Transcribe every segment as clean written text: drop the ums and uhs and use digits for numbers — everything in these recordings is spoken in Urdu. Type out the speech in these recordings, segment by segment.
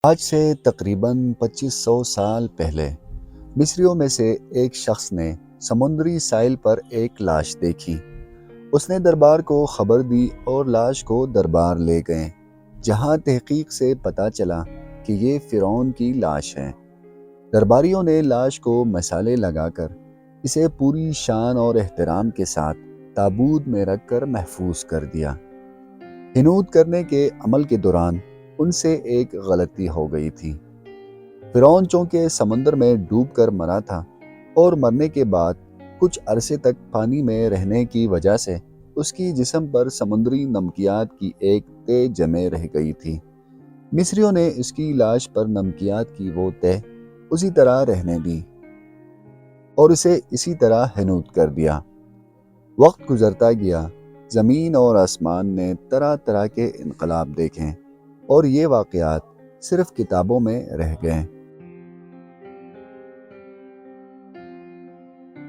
آج سے تقریباً 2500 سال پہلے مصریوں میں سے ایک شخص نے سمندری ساحل پر ایک لاش دیکھی۔ اس نے دربار کو خبر دی اور لاش کو دربار لے گئے، جہاں تحقیق سے پتہ چلا کہ یہ فرعون کی لاش ہے۔ درباریوں نے لاش کو مسالے لگا کر اسے پوری شان اور احترام کے ساتھ تابوت میں رکھ کر محفوظ کر دیا۔ حنوط کرنے کے عمل کے دوران ان سے ایک غلطی ہو گئی تھی۔ فرعون چونکہ سمندر میں ڈوب کر مرا تھا اور مرنے کے بعد کچھ عرصے تک پانی میں رہنے کی وجہ سے اس کی جسم پر سمندری نمکیات کی ایک تہ جمے رہ گئی تھی۔ مصریوں نے اس کی لاش پر نمکیات کی وہ تہ اسی طرح رہنے دی اور اسے اسی طرح حنوط کر دیا۔ وقت گزرتا گیا، زمین اور آسمان نے طرح طرح کے انقلاب دیکھے اور یہ واقعات صرف کتابوں میں رہ گئے۔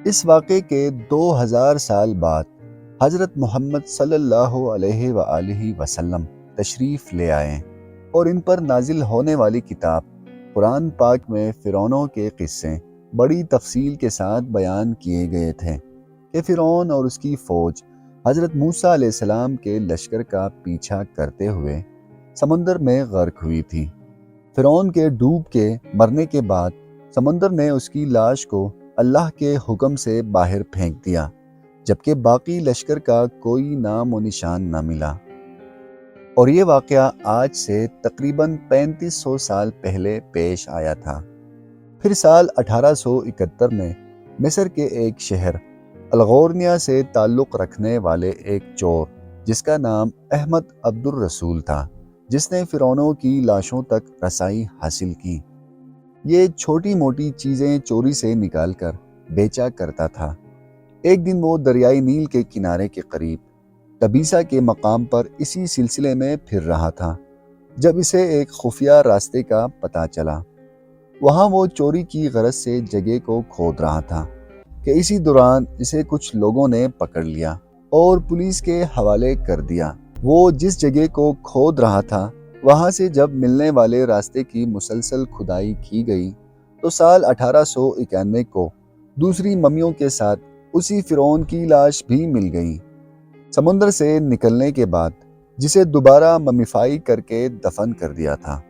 اس واقعے کے 2000 سال بعد حضرت محمد صلی اللہ علیہ وآلہ وسلم تشریف لے آئے اور ان پر نازل ہونے والی کتاب قرآن پاک میں فرعونوں کے قصے بڑی تفصیل کے ساتھ بیان کیے گئے تھے کہ فرعون اور اس کی فوج حضرت موسیٰ علیہ السلام کے لشکر کا پیچھا کرتے ہوئے سمندر میں غرق ہوئی تھی۔ فرعون کے ڈوب کے مرنے کے بعد سمندر نے اس کی لاش کو اللہ کے حکم سے باہر پھینک دیا، جبکہ باقی لشکر کا کوئی نام و نشان نہ ملا۔ اور یہ واقعہ آج سے تقریباً 3500 سال پہلے پیش آیا تھا۔ پھر سال 1871 میں مصر کے ایک شہر الغورنیہ سے تعلق رکھنے والے ایک چور جس کا نام احمد عبد الرسول تھا، جس نے فرعونوں کی لاشوں تک رسائی حاصل کی۔ یہ چھوٹی موٹی چیزیں چوری سے نکال کر بیچا کرتا تھا۔ ایک دن وہ دریائے نیل کے کنارے کے قریب تبیسا کے مقام پر اسی سلسلے میں پھر رہا تھا جب اسے ایک خفیہ راستے کا پتہ چلا۔ وہاں وہ چوری کی غرض سے جگہ کو کھود رہا تھا کہ اسی دوران اسے کچھ لوگوں نے پکڑ لیا اور پولیس کے حوالے کر دیا۔ وہ جس جگہ کو کھود رہا تھا وہاں سے جب ملنے والے راستے کی مسلسل کھدائی کی گئی تو سال 1891 کو دوسری ممیوں کے ساتھ اسی فرعون کی لاش بھی مل گئی۔ سمندر سے نکلنے کے بعد جسے دوبارہ ممیفائی کر کے دفن کر دیا تھا۔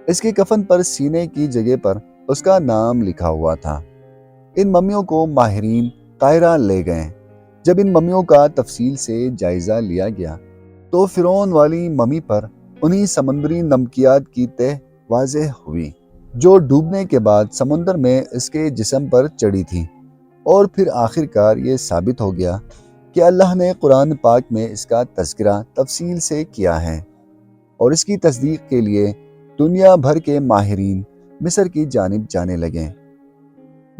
اس کے کفن پر سینے کی جگہ پر اس کا نام لکھا ہوا تھا۔ ان ممیوں کو ماہرین قاہرہ لے گئے۔ جب ان ممیوں کا تفصیل سے جائزہ لیا گیا تو فرعون والی ممی پر انہی سمندری نمکیات کی تہ واضح ہوئی جو ڈوبنے کے بعد سمندر میں اس کے جسم پر چڑھی تھی، اور پھر آخر کار یہ ثابت ہو گیا کہ اللہ نے قرآن پاک میں اس کا تذکرہ تفصیل سے کیا ہے، اور اس کی تصدیق کے لیے دنیا بھر کے ماہرین مصر کی جانب جانے لگے۔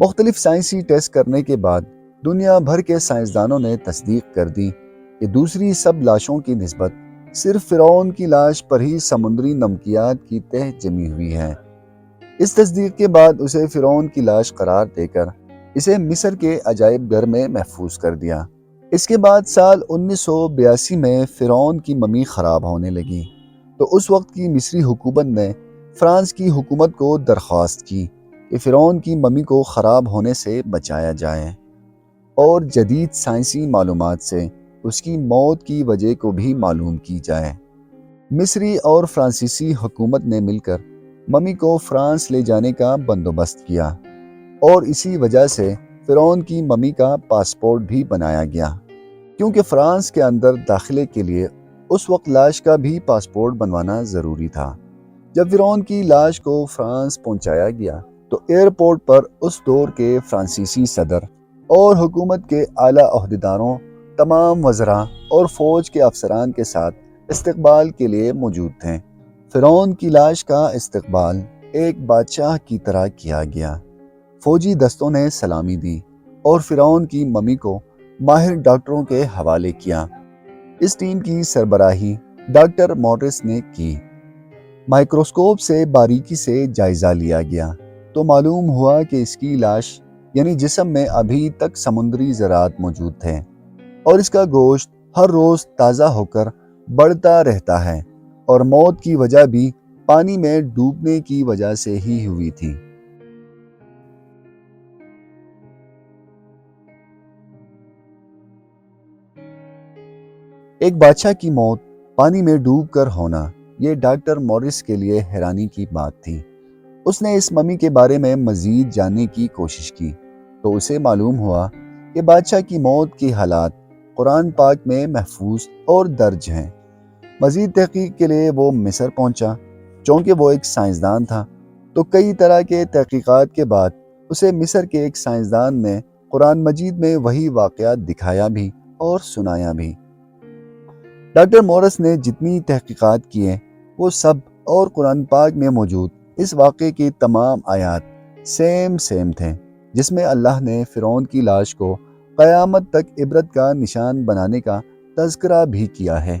مختلف سائنسی ٹیسٹ کرنے کے بعد دنیا بھر کے سائنسدانوں نے تصدیق کر دی کہ دوسری سب لاشوں کی نسبت صرف فرعون کی لاش پر ہی سمندری نمکیات کی تہ جمی ہوئی ہے۔ اس تصدیق کے بعد اسے فرعون کی لاش قرار دے کر اسے مصر کے عجائب گھر میں محفوظ کر دیا۔ اس کے بعد سال 1982 میں فرعون کی ممی خراب ہونے لگی تو اس وقت کی مصری حکومت نے فرانس کی حکومت کو درخواست کی کہ فرعون کی ممی کو خراب ہونے سے بچایا جائے اور جدید سائنسی معلومات سے اس کی موت کی وجہ کو بھی معلوم کی جائے۔ مصری اور فرانسیسی حکومت نے مل کر ممی کو فرانس لے جانے کا بندوبست کیا، اور اسی وجہ سے فرعون کی ممی کا پاسپورٹ بھی بنایا گیا، کیونکہ فرانس کے اندر داخلے کے لیے اس وقت لاش کا بھی پاسپورٹ بنوانا ضروری تھا۔ جب فرعون کی لاش کو فرانس پہنچایا گیا تو ایئرپورٹ پر اس دور کے فرانسیسی صدر اور حکومت کے اعلیٰ عہدیداروں، تمام وزراء اور فوج کے افسران کے ساتھ استقبال کے لیے موجود تھے۔ فرعون کی لاش کا استقبال ایک بادشاہ کی طرح کیا گیا۔ فوجی دستوں نے سلامی دی اور فرعون کی ممی کو ماہر ڈاکٹروں کے حوالے کیا۔ اس ٹیم کی سربراہی ڈاکٹر مورس نے کی۔ مائکروسکوپ سے باریکی سے جائزہ لیا گیا تو معلوم ہوا کہ اس کی لاش یعنی جسم میں ابھی تک سمندری ذرات موجود تھے، اور اس کا گوشت ہر روز تازہ ہو کر بڑھتا رہتا ہے، اور موت کی وجہ بھی پانی میں ڈوبنے کی وجہ سے ہی ہوئی تھی۔ ایک بادشاہ کی موت پانی میں ڈوب کر ہونا، یہ ڈاکٹر مورس کے لیے حیرانی کی بات تھی۔ اس نے اس ممی کے بارے میں مزید جاننے کی کوشش کی تو اسے معلوم ہوا کہ بادشاہ کی موت کی حالات قرآن پاک میں محفوظ اور درج ہیں۔ مزید تحقیق کے لیے وہ مصر پہنچا۔ چونکہ وہ ایک سائنسدان تھا تو کئی طرح کے تحقیقات کے بعد اسے مصر کے ایک سائنسدان نے قرآن مجید میں وہی واقعات دکھایا بھی اور سنایا بھی۔ ڈاکٹر مورس نے جتنی تحقیقات کیے وہ سب اور قرآن پاک میں موجود اس واقعے کی تمام آیات سیم تھے، جس میں اللہ نے فرعون کی لاش کو قیامت تک عبرت کا نشان بنانے کا تذکرہ بھی کیا ہے۔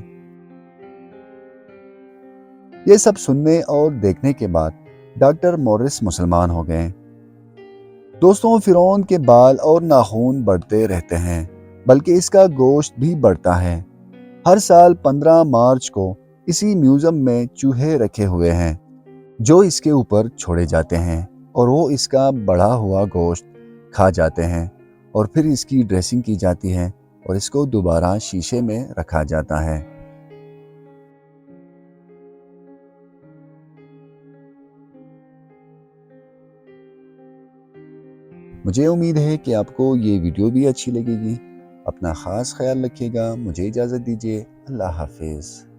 یہ سب سننے اور دیکھنے کے بعد ڈاکٹر مورس مسلمان ہو گئے۔ دوستوں، فرعون کے بال اور ناخن بڑھتے رہتے ہیں، بلکہ اس کا گوشت بھی بڑھتا ہے۔ ہر سال 15 مارچ کو اسی میوزیم میں چوہے رکھے ہوئے ہیں جو اس کے اوپر چھوڑے جاتے ہیں اور وہ اس کا بڑھا ہوا گوشت کھا جاتے ہیں، اور پھر اس کی ڈریسنگ کی جاتی ہے اور اس کو دوبارہ شیشے میں رکھا جاتا ہے۔ مجھے امید ہے کہ آپ کو یہ ویڈیو بھی اچھی لگے گی۔ اپنا خاص خیال رکھیے گا۔ مجھے اجازت دیجیے۔ اللہ حافظ۔